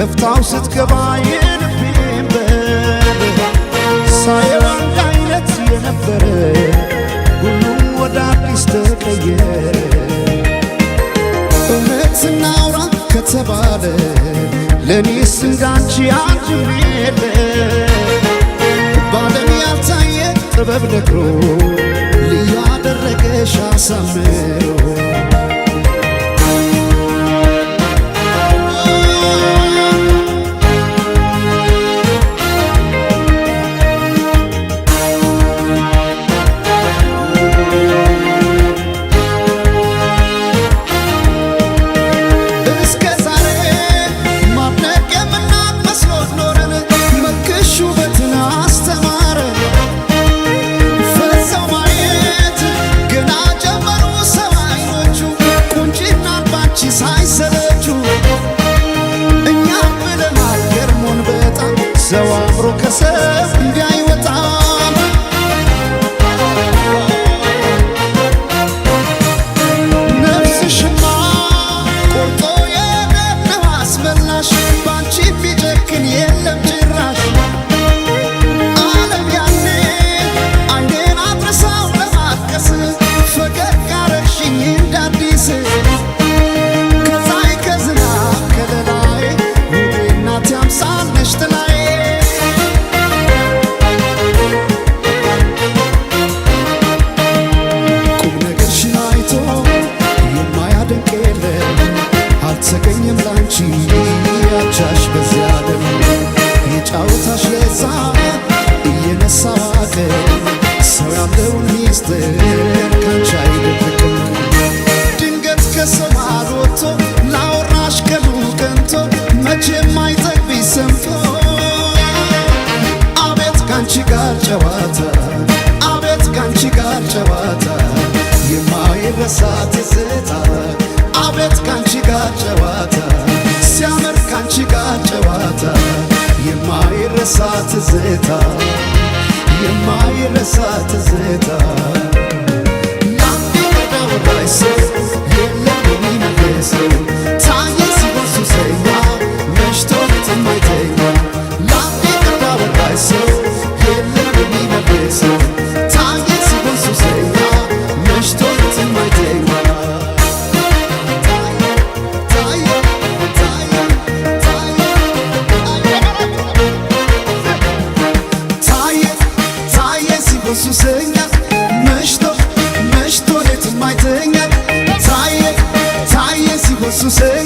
ከፍታው ስትገባ የልቤን በር ሳየው አንድ አይነት የነበረ ሁሉም ወደ አዲስ ተቀየረ። እውነት እናውራ ከተባለ ለኔስ እንዳንቺ አንድም የለ ባለም ያልታየ ጥበብ ነግሮ ልዩ አደረገሽ አሳምሮ ሰው አምሮ ከሰብ እንዳይወጣ ነፍስሽማ ቆርጦ የነነው አስመላሽ ባንቺ ቢጨክን የለም ጭራሽ ዓለም ያኔ አይኔን አድረሳው ለማቀስ ፈገግ አረግሽኝ እንዳዲስ ከፀሐይ ከዝናብ ከለላይ ውቤ እናቴ አምሳል ነሽ ጥላዬ አልተገኘም ላንቺ ያቻሽ በዚያ ዓለም የጫወታሽ ለዛ እየነሳ ዋቀር ሰው ያለውን ሚስጥር ካንቺ አይደብቅም። ድንገት ከሰው መሃል ወጥቶ ላወራሽ ቀኑ ቀንቶ መቼም አይጠግብሽ ሰምቶ አቤት ካንቺ ጋር ጨዋታ አቤት ካንቺ ጋር ጨዋታ የማይረሳ ትዝታ አቤት ካንቺ ጋር ጨዋታ ሲያምር ካንቺ ጋር ጨዋታ የማይረሳ ትዝታ የማይረሳ ትዝታ ላንዴ ወዳወራሽ ሰው የለም የሚመልሰው ታየ ሲሆን ሱሰኛ መሽቶ የማይተኛ ላንዴ ወዳወራሽ ሰው የለም የሚመልሰው ታየ ሲሆን ሱሰኛ መሽቶ የማይተኛ ሱሰኛ መሽቶ ሌት የማይተኛ ታየ ሲሆን ሱሰኛ